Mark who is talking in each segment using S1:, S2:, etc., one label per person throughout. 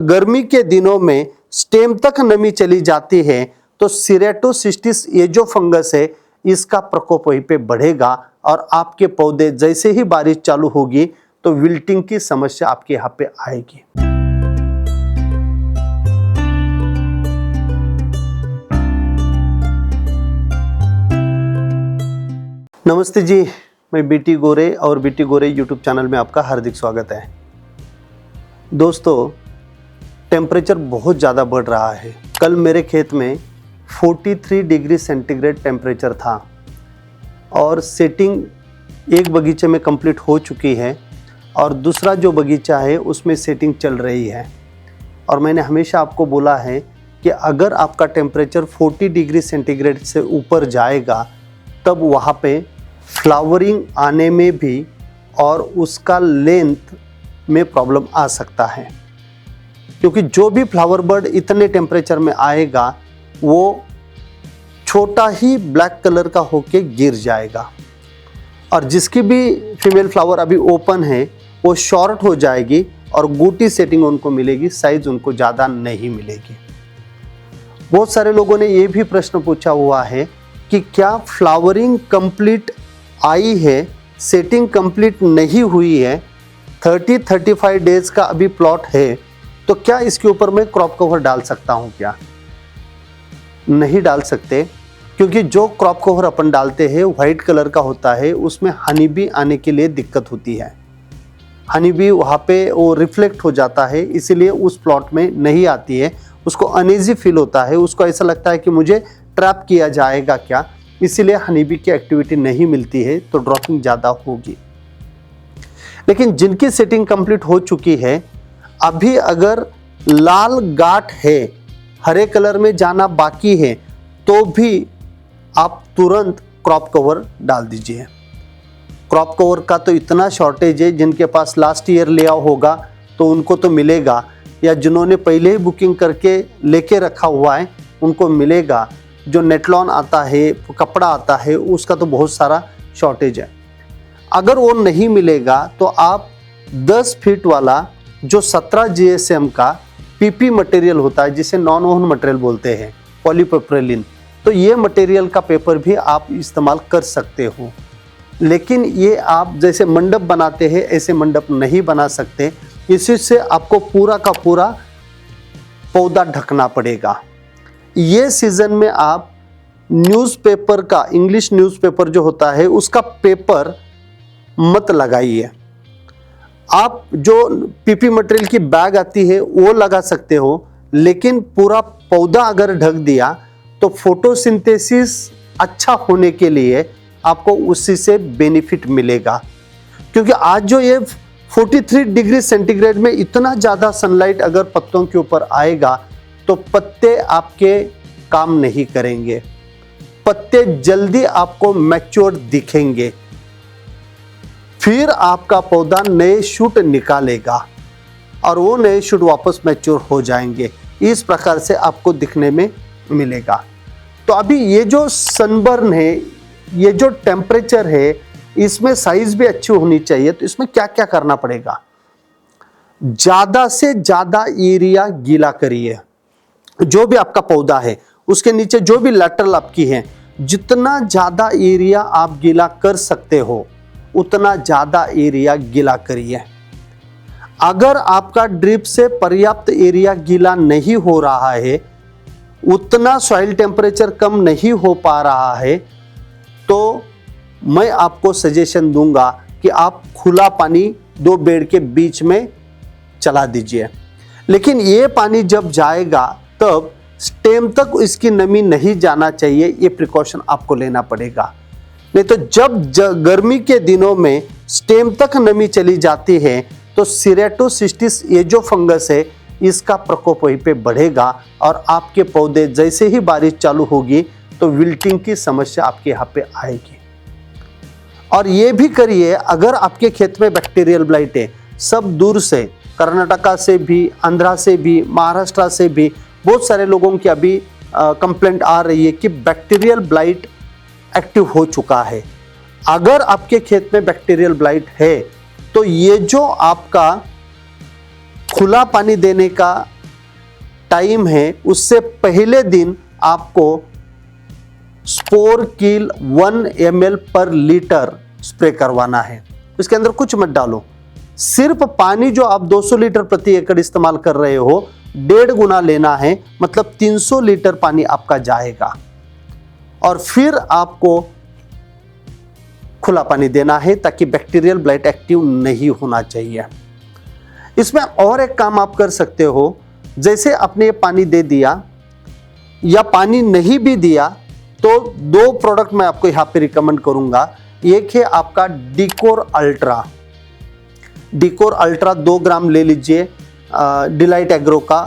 S1: गर्मी के दिनों में स्टेम तक नमी चली जाती है तो सीरेटोसिस्टिस ये जो फंगस है इसका प्रकोप वहीं पे बढ़ेगा और आपके पौधे जैसे ही बारिश चालू होगी तो विल्टिंग की समस्या आपके यहाँ पे आएगी। नमस्ते जी, मैं बीटी गोरे और बीटी गोरे यूट्यूब चैनल में आपका हार्दिक स्वागत है। दोस्तों, टेम्परेचर बहुत ज़्यादा बढ़ रहा है। कल मेरे खेत में 43 डिग्री सेंटीग्रेड टेम्परेचर था और सेटिंग एक बगीचे में कंप्लीट हो चुकी है और दूसरा जो बगीचा है उसमें सेटिंग चल रही है। और मैंने हमेशा आपको बोला है कि अगर आपका टेम्परेचर 40 डिग्री सेंटीग्रेड से ऊपर जाएगा तब वहाँ पे फ्लावरिंग आने में भी और उसका लेंथ में प्रॉब्लम आ सकता है, क्योंकि जो भी फ्लावर बर्ड इतने टेम्परेचर में आएगा वो छोटा ही ब्लैक कलर का होके गिर जाएगा और जिसकी भी फीमेल फ्लावर अभी ओपन है वो शॉर्ट हो जाएगी और बूटी सेटिंग उनको मिलेगी, साइज उनको ज़्यादा नहीं मिलेगी। बहुत सारे लोगों ने ये भी प्रश्न पूछा हुआ है कि क्या फ्लावरिंग कंप्लीट आई है, सेटिंग कंप्लीट नहीं हुई है, 30-35 डेज का अभी प्लॉट है, तो क्या इसके ऊपर मैं क्रॉप कवर डाल सकता हूँ क्या? नहीं डाल सकते, क्योंकि जो क्रॉप कवर अपन डालते हैं वाइट कलर का होता है, उसमें हनी बी आने के लिए दिक्कत होती है। हनी बी वहाँ पे वो रिफ्लेक्ट हो जाता है, इसीलिए उस प्लॉट में नहीं आती है। उसको अनईजी फील होता है, उसको ऐसा लगता है कि मुझे ट्रैप किया जाएगा क्या, इसीलिए हनी बी की एक्टिविटी नहीं मिलती है, तो ड्रॉपिंग ज़्यादा होगी। लेकिन जिनकी सेटिंग कंप्लीट हो चुकी है, अभी अगर लाल गांठ है, हरे कलर में जाना बाकी है, तो भी आप तुरंत क्रॉप कवर डाल दीजिए। क्रॉप कवर का तो इतना शॉर्टेज है, जिनके पास लास्ट ईयर लिया होगा तो उनको तो मिलेगा, या जिन्होंने पहले ही बुकिंग करके लेके रखा हुआ है उनको मिलेगा। जो नेटलॉन आता है, कपड़ा आता है, उसका तो बहुत सारा शॉर्टेज है। अगर वो नहीं मिलेगा तो आप 10 फीट वाला जो 17 GSM का PP मटेरियल होता है, जिसे नॉन ओवन मटेरियल बोलते हैं, पॉलीप्रोपिलीन, तो ये मटेरियल का पेपर भी आप इस्तेमाल कर सकते हो। लेकिन ये आप जैसे मंडप बनाते हैं ऐसे मंडप नहीं बना सकते, इसी से आपको पूरा का पूरा पौधा ढकना पड़ेगा। ये सीज़न में आप न्यूज़पेपर का, इंग्लिश न्यूज़पेपर जो होता है उसका पेपर मत लगाइए। आप जो PP मटेरियल की बैग आती है वो लगा सकते हो, लेकिन पूरा पौधा अगर ढक दिया तो फोटोसिंथेसिस अच्छा होने के लिए आपको उसी से बेनिफिट मिलेगा। क्योंकि आज जो ये 43 डिग्री सेंटीग्रेड में इतना ज़्यादा सनलाइट अगर पत्तों के ऊपर आएगा तो पत्ते आपके काम नहीं करेंगे, पत्ते जल्दी आपको मैच्योर दिखेंगे, फिर आपका पौधा नए शूट निकालेगा और वो नए शूट वापस मैच्योर हो जाएंगे। इस प्रकार से आपको दिखने में मिलेगा। तो अभी ये जो सनबर्न है, ये जो टेम्परेचर है, इसमें साइज भी अच्छी होनी चाहिए। तो इसमें क्या क्या करना पड़ेगा? ज़्यादा से ज़्यादा एरिया गीला करिए। जो भी आपका पौधा है उसके नीचे जो भी लैटरल आपकी है, जितना ज़्यादा एरिया आप गीला कर सकते हो उतना ज़्यादा एरिया गीला करिए। अगर आपका ड्रिप से पर्याप्त एरिया गीला नहीं हो रहा है, उतना सॉइल टेम्परेचर कम नहीं हो पा रहा है, तो मैं आपको सजेशन दूंगा कि आप खुला पानी 2 बेड के बीच में चला दीजिए। लेकिन ये पानी जब जाएगा तब स्टेम तक इसकी नमी नहीं जाना चाहिए, ये प्रिकॉशन आपको लेना पड़ेगा। नहीं तो जब गर्मी के दिनों में स्टेम तक नमी चली जाती है तो सीरेटोसिस्टिस ये जो फंगस है इसका प्रकोप वहीं पे बढ़ेगा और आपके पौधे जैसे ही बारिश चालू होगी तो विल्टिंग की समस्या आपके यहाँ पे आएगी। और ये भी करिए, अगर आपके खेत में बैक्टीरियल ब्लाइट है, सब दूर से, कर्नाटका से भी, आंध्रा से भी, महाराष्ट्र से भी बहुत सारे लोगों की अभी कंप्लेंट आ रही है कि बैक्टीरियल ब्लाइट एक्टिव हो चुका है। अगर आपके खेत में बैक्टीरियल ब्लाइट है तो ये जो आपका खुला पानी देने का टाइम है उससे पहले दिन आपको स्पोर किल 1 ml पर लीटर स्प्रे करवाना है। इसके अंदर कुछ मत डालो, सिर्फ पानी जो आप 200 लीटर प्रति एकड़ इस्तेमाल कर रहे हो 1.5 गुना लेना है, मतलब 300 लीटर पानी आपका जाएगा। और फिर आपको खुला पानी देना है ताकि बैक्टीरियल ब्लाइट एक्टिव नहीं होना चाहिए। इसमें और एक काम आप कर सकते हो, जैसे आपने ये पानी दे दिया या पानी नहीं भी दिया तो 2 प्रोडक्ट मैं आपको यहाँ पे रिकमेंड करूंगा। एक है आपका डिकोर अल्ट्रा। डिकोर अल्ट्रा 2 ग्राम ले लीजिए डिलाइट एग्रो का।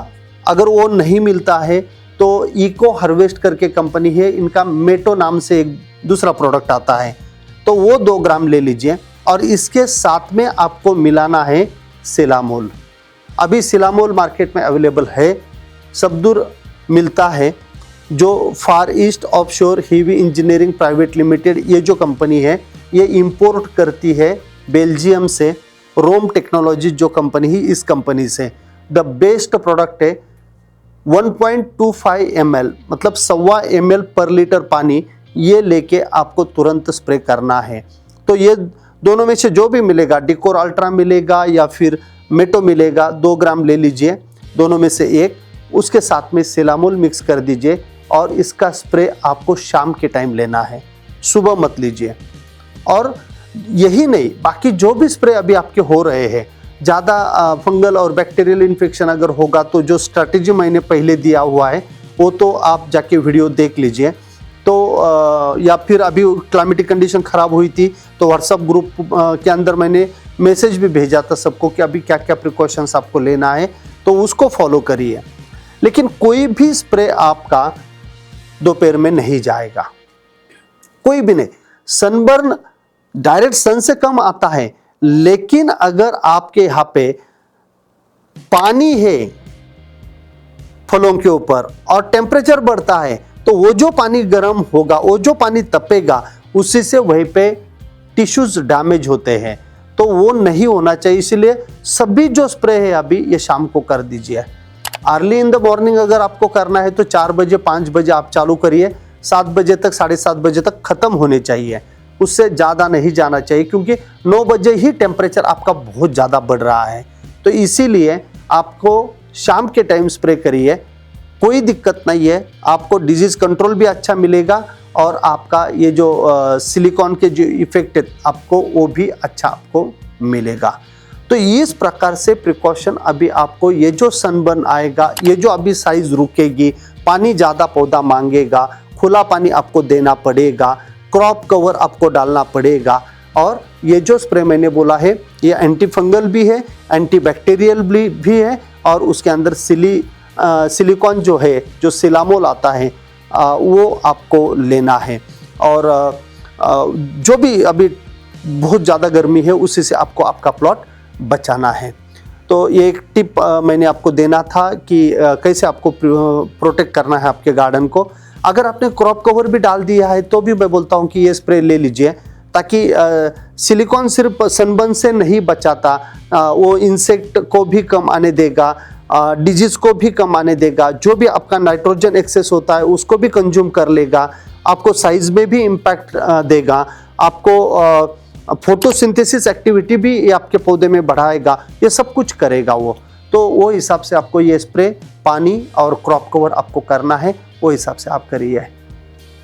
S1: अगर वो नहीं मिलता है तो इको हार्वेस्ट करके कंपनी है, इनका मेटो नाम से एक दूसरा प्रोडक्ट आता है, तो वो 2 ग्राम ले लीजिए। और इसके साथ में आपको मिलाना है सिलामोल। अभी सिलामोल मार्केट में अवेलेबल है, सब दूर मिलता है। जो Far East offshore heavy engineering private limited ये जो कंपनी है ये इंपोर्ट करती है बेल्जियम से। रोम टेक्नोलॉजी जो कंपनी है इस कंपनी से द बेस्ट प्रोडक्ट है। 1.25 ml मतलब 1.25 ml पर लीटर पानी ये लेके आपको तुरंत स्प्रे करना है। तो ये दोनों में से जो भी मिलेगा, डिकोर अल्ट्रा मिलेगा या फिर मेटो मिलेगा, 2 ग्राम ले लीजिए दोनों में से एक। उसके साथ में सिलामोल मिक्स कर दीजिए और इसका स्प्रे आपको शाम के टाइम लेना है, सुबह मत लीजिए। और यही नहीं, बाकी जो भी स्प्रे अभी आपके हो रहे हैं, ज़्यादा फंगल और बैक्टीरियल इन्फेक्शन अगर होगा तो जो स्ट्रैटेजी मैंने पहले दिया हुआ है वो तो आप जाके वीडियो देख लीजिए। तो या फिर अभी क्लाइमेटिक कंडीशन ख़राब हुई थी तो व्हाट्सएप ग्रुप के अंदर मैंने मैसेज भी भेजा था सबको कि अभी क्या क्या प्रिकॉशंस आपको लेना है, तो उसको फॉलो करिए। लेकिन कोई भी स्प्रे आपका दोपहर में नहीं जाएगा, कोई भी नहीं। सनबर्न डायरेक्ट सन से कम आता है, लेकिन अगर आपके यहाँ पे पानी है फलों के ऊपर और टेम्परेचर बढ़ता है तो वो जो पानी गर्म होगा, वो जो पानी तपेगा, उसी से वहीं पे टिश्यूज डैमेज होते हैं, तो वो नहीं होना चाहिए। इसलिए सभी जो स्प्रे है अभी ये शाम को कर दीजिए। अर्ली इन द मॉर्निंग अगर आपको करना है तो 4 बजे 5 बजे आप चालू करिए, 7 बजे तक 7:30 बजे तक खत्म होने चाहिए, उससे ज़्यादा नहीं जाना चाहिए, क्योंकि 9 बजे ही टेम्परेचर आपका बहुत ज़्यादा बढ़ रहा है। तो इसीलिए आपको शाम के टाइम स्प्रे करिए, कोई दिक्कत नहीं है। आपको डिजीज़ कंट्रोल भी अच्छा मिलेगा और आपका ये जो सिलिकॉन के जो इफेक्ट है आपको वो भी अच्छा आपको मिलेगा। तो इस प्रकार से प्रिकॉशन अभी आपको, ये जो सनबर्न आएगा, ये जो अभी साइज रुकेगी, पानी ज़्यादा पौधा मांगेगा, खुला पानी आपको देना पड़ेगा, क्रॉप कवर आपको डालना पड़ेगा। और ये जो स्प्रे मैंने बोला है ये एंटी फंगल भी है, एंटी बैक्टीरियल भी है, और उसके अंदर सिलिकॉन जो है, जो सिलामोल आता है वो आपको लेना है। और जो भी अभी बहुत ज़्यादा गर्मी है उसी से आपको आपका प्लॉट बचाना है। तो ये एक टिप मैंने आपको देना था कि कैसे आपको प्रोटेक्ट करना है आपके गार्डन को। अगर आपने क्रॉप कवर भी डाल दिया है तो भी मैं बोलता हूँ कि ये स्प्रे ले लीजिए, ताकि सिलिकॉन सिर्फ सनबर्न से नहीं बचाता, वो इंसेक्ट को भी कम आने देगा, डिजीज़ को भी कम आने देगा, जो भी आपका नाइट्रोजन एक्सेस होता है उसको भी कंज्यूम कर लेगा, आपको साइज में भी इम्पैक्ट देगा, आपको फोटोसिंथेसिस एक्टिविटी भी ये आपके पौधे में बढ़ाएगा, ये सब कुछ करेगा वो। तो वो हिसाब से आपको ये स्प्रे, पानी और क्रॉप कवर आपको करना है, वो हिसाब से आप करिए।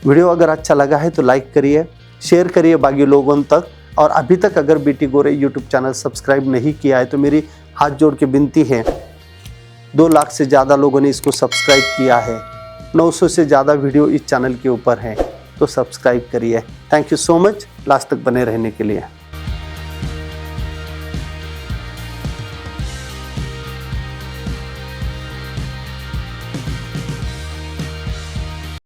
S1: वीडियो अगर अच्छा लगा है तो लाइक करिए, शेयर करिए बाकी लोगों तक। और अभी तक अगर बीटी गोरे यूट्यूब चैनल सब्सक्राइब नहीं किया है तो मेरी हाथ जोड़ के विनती है, 2 लाख से ज़्यादा लोगों ने इसको सब्सक्राइब किया है, 900 से ज़्यादा वीडियो इस चैनल के ऊपर है, तो सब्सक्राइब करिए। Thank you so much last तक बने रहने के लिए।